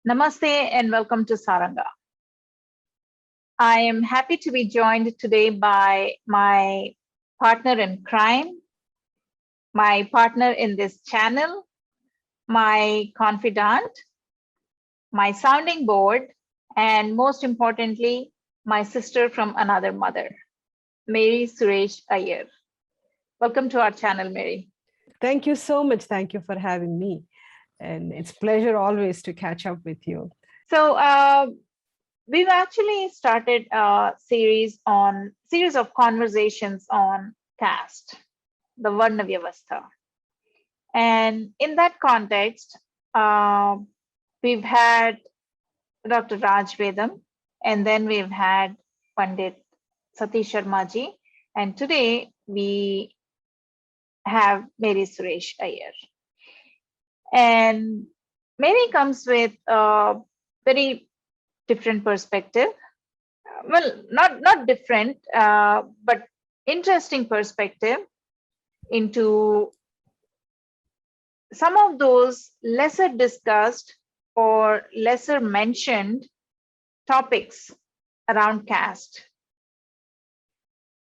Namaste and welcome to Saranga. I am happy to be joined today by my partner in crime, my partner in this channel, my confidant, my sounding board, and most importantly, my sister from another mother, Mary Suresh Iyer. Welcome to our channel, Mary. Thank you so much. Thank you for having me. And it's a pleasure always to catch up with you. So we've actually started a series of conversations on caste, the Varna Vyavastha. And in that context, we've had Dr. Raj Vedam, and then we've had Pandit Satish Sharma ji, and today we have Mary Suresh Iyer. And Mary comes with a very different perspective. Well, not different, but interesting perspective into some of those lesser discussed or lesser mentioned topics around caste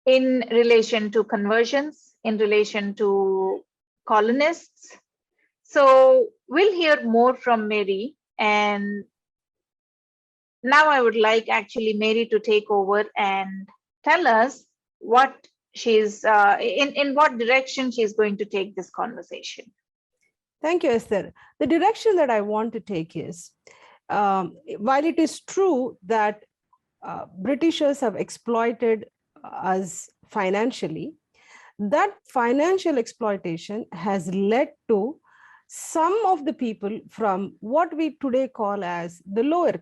in relation to conversions, in relation to colonists. So we'll hear more from Mary, and now I would like actually Mary to take over and tell us what she's in what direction she's going to take this conversation. Thank you, Esther. The direction that I want to take is, while it is true that Britishers have exploited us financially, that financial exploitation has led to some of the people from what we today call as the lower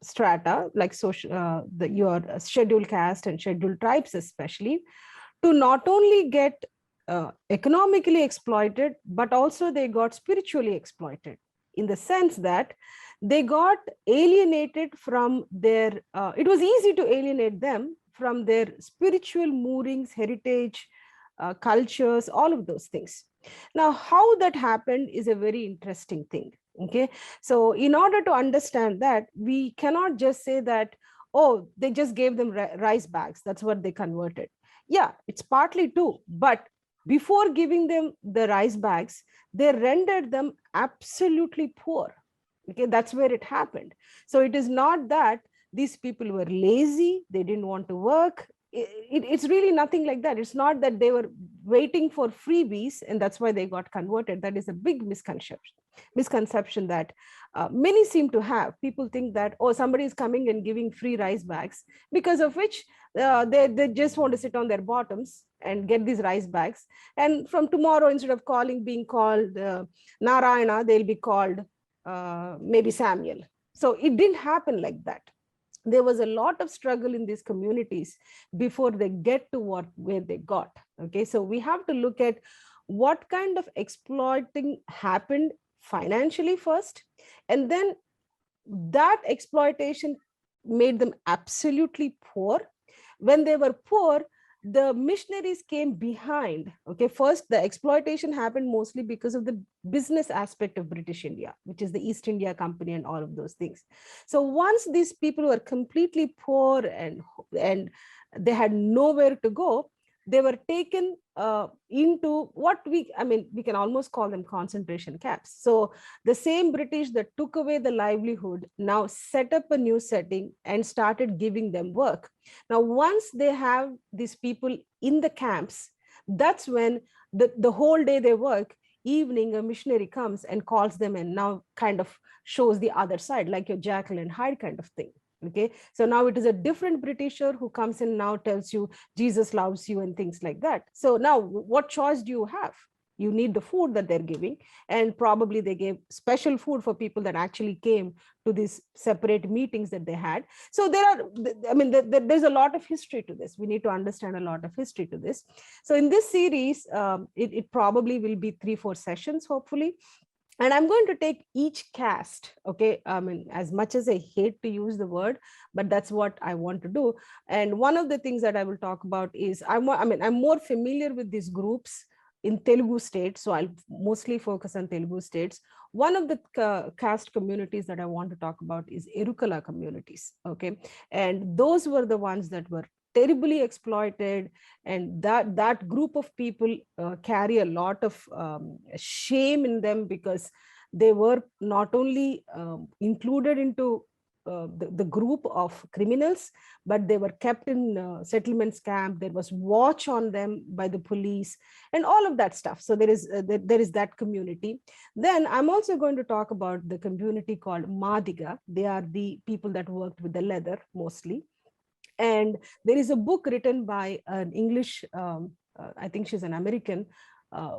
strata, like your scheduled caste and scheduled tribes especially, to not only get economically exploited, but also they got spiritually exploited, in the sense that they got alienated from their, it was easy to alienate them from their spiritual moorings, heritage, cultures, all of those things. Now, how that happened is a very interesting thing. Okay, so in order to understand that, we cannot just say that, oh, they just gave them rice bags, that's what they converted. Yeah, it's partly true, but before giving them the rice bags, they rendered them absolutely poor. Okay, that's where it happened. So it is not that these people were lazy, they didn't want to work. It's really nothing like that. It's not that they were waiting for freebies and that's why they got converted. That is a big misconception that many seem to have. People think that, oh, somebody is coming and giving free rice bags, because of which they just want to sit on their bottoms and get these rice bags. And from tomorrow, instead of being called Narayana, they'll be called maybe Samuel. So it didn't happen like that. There was a lot of struggle in these communities before they get to where they got. Okay, so we have to look at what kind of exploiting happened financially first, and then that exploitation made them absolutely poor. When they were poor, the missionaries came behind. Okay, first the exploitation happened mostly because of the business aspect of British India, which is the East India Company and all of those things. So once these people were completely poor and they had nowhere to go, they were taken into what we can almost call them concentration camps. So the same British that took away the livelihood now set up a new setting and started giving them work. Now, once they have these people in the camps, that's when the whole day they work, evening a missionary comes and calls them and now kind of shows the other side, like your Jekyll and Hyde kind of thing. Okay, so now it is a different Britisher who comes in now, tells you Jesus loves you and things like that. So now what choice do you have? You need the food that they're giving, and probably they gave special food for people that actually came to these separate meetings that they had. So there's a lot of history to this. We need to understand a lot of history to this. So in this series, it probably will be 3-4 sessions, hopefully. And I'm going to take each caste, okay? As much as I hate to use the word, but that's what I want to do. And one of the things that I will talk about is I'm more familiar with these groups in Telugu states. So I'll mostly focus on Telugu states. One of the caste communities that I want to talk about is Erukala communities. Okay. And those were the ones that were terribly exploited. And that group of people carry a lot of shame in them, because they were not only included into the group of criminals, but they were kept in settlements camp. There was watch on them by the police and all of that stuff. So there is that community. Then I'm also going to talk about the community called Madiga. They are the people that worked with the leather mostly. And there is a book written by an English, I think she's an American,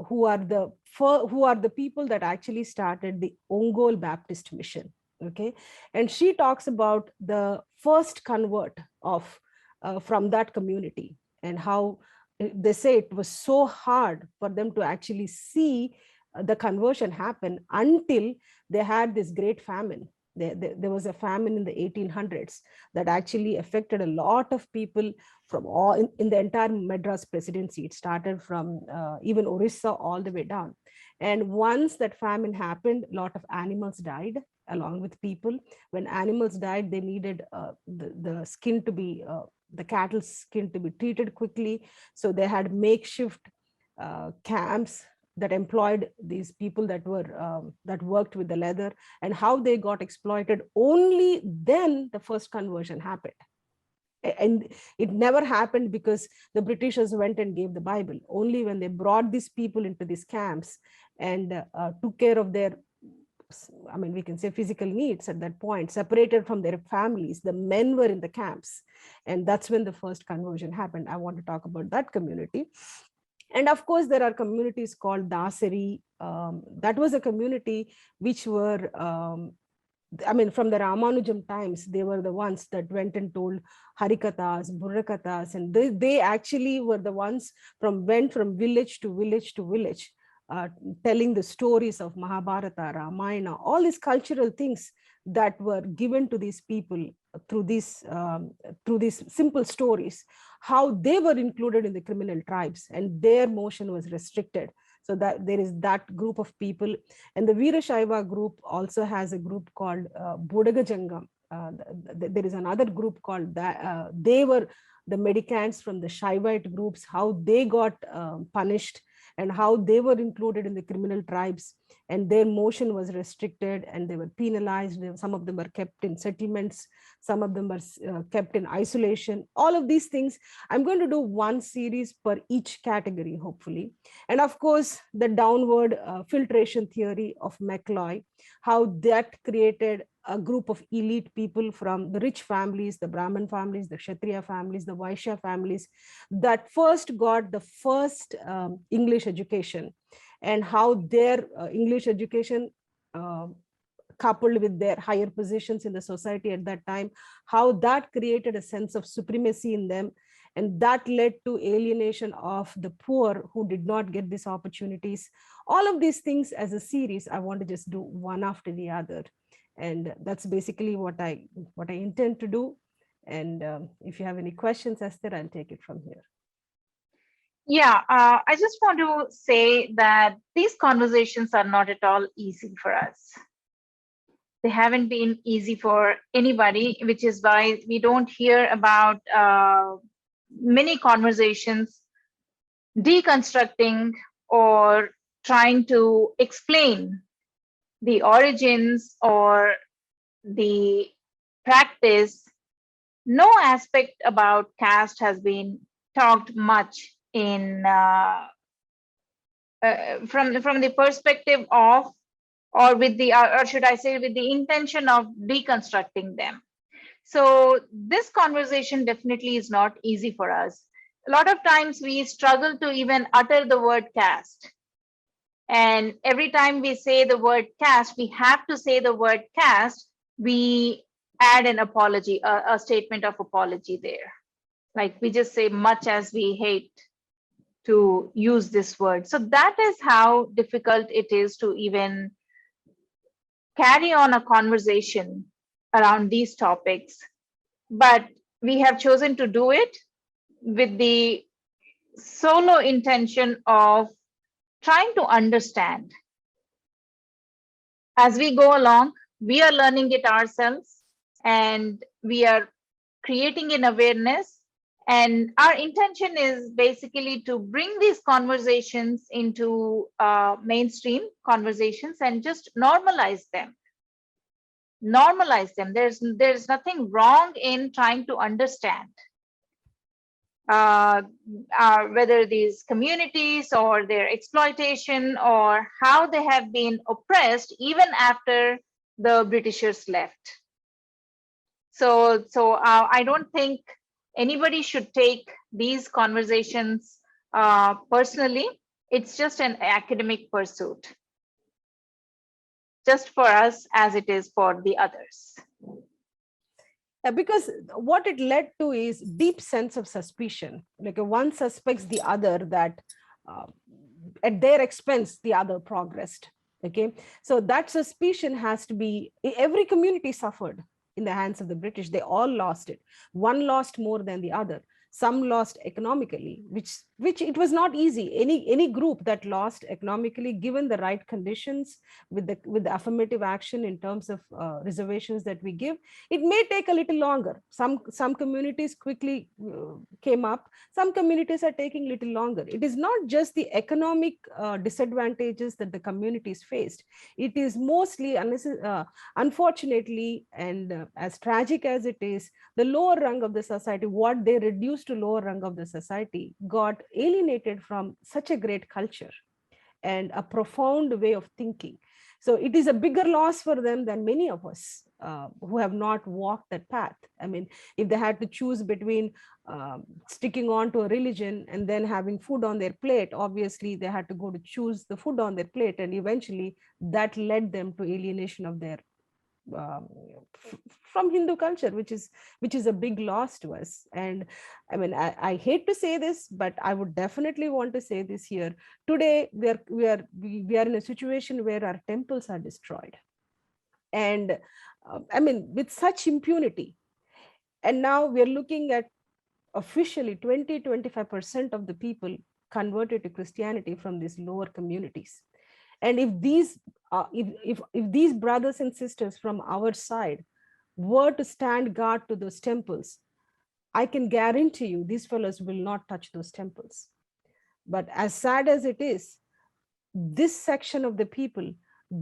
who are the people that actually started the Ongole Baptist Mission. Okay. And she talks about the first convert of from that community, and how they say it was so hard for them to actually see the conversion happen until they had this great famine. There was a famine in the 1800s that actually affected a lot of people from all in the entire Madras presidency. It started from even Orissa all the way down. And once that famine happened, a lot of animals died along with people. When animals died, they needed the skin to be, the cattle's skin to be treated quickly. So they had makeshift camps that employed these people that were that worked with the leather, and how they got exploited. Only then the first conversion happened. And it never happened because the Britishers went and gave the Bible. Only when they brought these people into these camps and took care of their, I mean, we can say physical needs at that point, separated from their families. The men were in the camps. And that's when the first conversion happened. I want to talk about that community. And of course, there are communities called Dasari. That was a community which were, I mean, from the Ramanujam times, they were the ones that went and told Harikathas, Burrakathas, and they actually were the ones went from village to village to village, telling the stories of Mahabharata, Ramayana, all these cultural things that were given to these people through these simple stories, how they were included in the criminal tribes and their motion was restricted. So that there is that group of people. And the Veerashaiva group also has a group called Bodagajangam. There is another group called that. They were the Medicants from the Shaivite groups, how they got punished and how they were included in the criminal tribes, and their motion was restricted and they were penalized. Some of them were kept in settlements, some of them were kept in isolation. All of these things, I'm going to do one series per each category, hopefully. And of course, the downward filtration theory of McCloy, how that created a group of elite people from the rich families, the Brahmin families, the Kshatriya families, the Vaishya families, that first got the first English education, and how their English education coupled with their higher positions in the society at that time, how that created a sense of supremacy in them. And that led to alienation of the poor who did not get these opportunities. All of these things as a series, I want to just do one after the other. And that's basically what I intend to do. And if you have any questions, Esther, I'll take it from here. Yeah, I just want to say that these conversations are not at all easy for us. They haven't been easy for anybody, which is why we don't hear about many conversations deconstructing or trying to explain the origins or the practice. No aspect about caste has been talked much in from the perspective of, or with the, or should I say, with the intention of deconstructing them. So this conversation definitely is not easy for us. A lot of times we struggle to even utter the word caste. And every time we say the word caste, we have to say the word caste, we add an apology, a statement of apology there. Like we just say, much as we hate to use this word. So that is how difficult it is to even carry on a conversation around these topics. But we have chosen to do it with the solo intention of trying to understand. As we go along, we are learning it ourselves, and we are creating an awareness. And our intention is basically to bring these conversations into mainstream conversations and just normalize them. Normalize them. There's nothing wrong in trying to understand whether these communities or their exploitation or how they have been oppressed even after the Britishers left. So I don't think anybody should take these conversations personally. It's just an academic pursuit, just for us as it is for the others. Because what it led to is deep sense of suspicion. Like one suspects the other that at their expense, the other progressed. Okay, so that suspicion has to be, every community suffered in the hands of the British. They all lost it. One lost more than the other. Some lost economically, which it was not easy. Any group that lost economically, given the right conditions, with the affirmative action in terms of reservations that we give, it may take a little longer. Some communities quickly came up. Some communities are taking a little longer. It is not just the economic disadvantages that the communities faced. It is mostly, unfortunately, and as tragic as it is, the lower rung of the society, what they reduced to lower rung of the society, got alienated from such a great culture and a profound way of thinking. So it is a bigger loss for them than many of us who have not walked that path. I mean, if they had to choose between sticking on to a religion and then having food on their plate, obviously they had to go to choose the food on their plate, and eventually that led them to alienation of their from Hindu culture, which is a big loss to us. And I mean, I hate to say this, but I would definitely want to say this here. Today, we are in a situation where our temples are destroyed, and I mean, with such impunity. And now we are looking at officially 20-25% of the people converted to Christianity from these lower communities. And if these brothers and sisters from our side were to stand guard to those temples, I can guarantee you these fellows will not touch those temples. But as sad as it is, this section of the people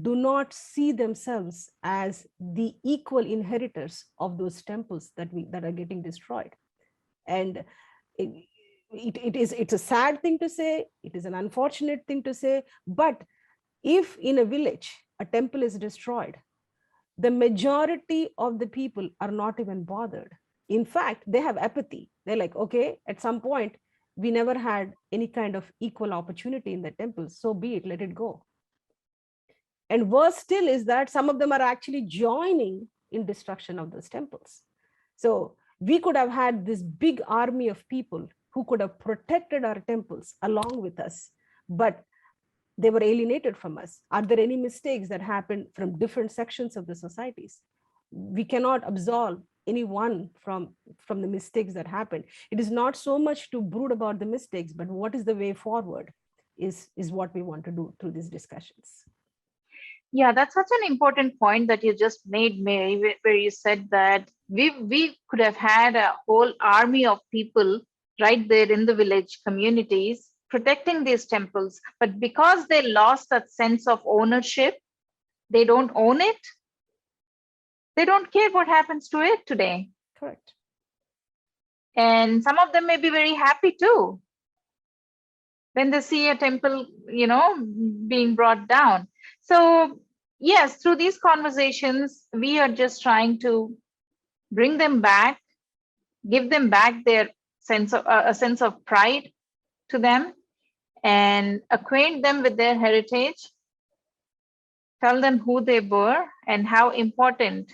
do not see themselves as the equal inheritors of those temples that are getting destroyed. And it's a sad thing to say, it is an unfortunate thing to say, but if in a village a temple is destroyed, the majority of the people are not even bothered. In fact, they have apathy. They're like, okay, at some point, we never had any kind of equal opportunity in the temple, so be it, let it go. And worse still is that some of them are actually joining in destruction of those temples. So we could have had this big army of people who could have protected our temples along with us, but they were alienated from us. Are there any mistakes that happened from different sections of the societies? We cannot absolve anyone from the mistakes that happened. It is not so much to brood about the mistakes, but what is the way forward is what we want to do through these discussions. Yeah, that's such an important point that you just made, Mary, where you said that we could have had a whole army of people right there in the village communities protecting these temples, but because they lost that sense of ownership, they don't own it. They don't care what happens to it today. Correct. And some of them may be very happy too when they see a temple, being brought down. So yes, through these conversations, we are just trying to bring them back, give them back their a sense of pride to them, and acquaint them with their heritage, tell them who they were and how important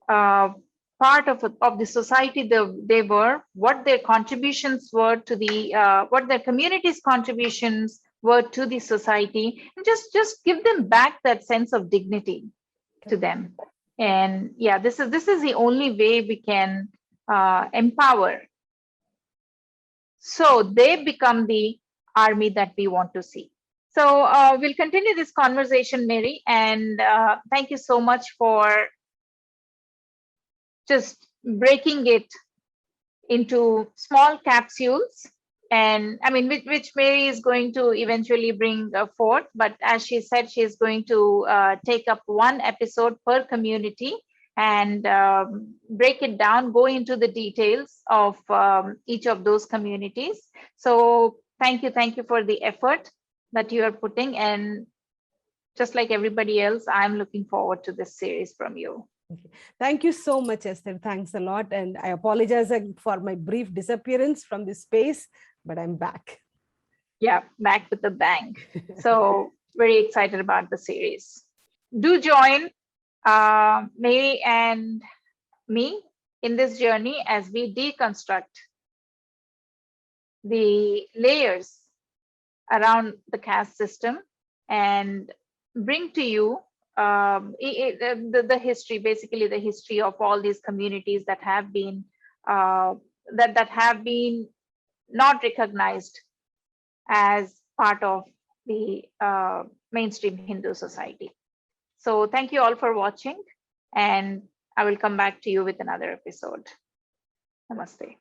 part of the society they were, what their contributions were to the, what their community's contributions were to the society, and just give them back that sense of dignity to them. And yeah, this is the only way we can empower, so they become the army that we want to see. So we'll continue this conversation, Mary, and thank you so much for just breaking it into small capsules. And I mean, which Mary is going to eventually bring forth. But as she said, she is going to take up one episode per community and break it down, go into the details of each of those communities. So thank you for the effort that you are putting. And just like everybody else, I'm looking forward to this series from you. Okay. Thank you so much, Esther. Thanks a lot. And I apologize for my brief disappearance from this space, but I'm back. Yeah, back with a bang. So very excited about the series. Do join Mary and me in this journey as we deconstruct the layers around the caste system and bring to you the history, basically the history of all these communities that have been that have been not recognized as part of the mainstream Hindu society. So thank you all for watching, and I will come back to you with another episode. Namaste.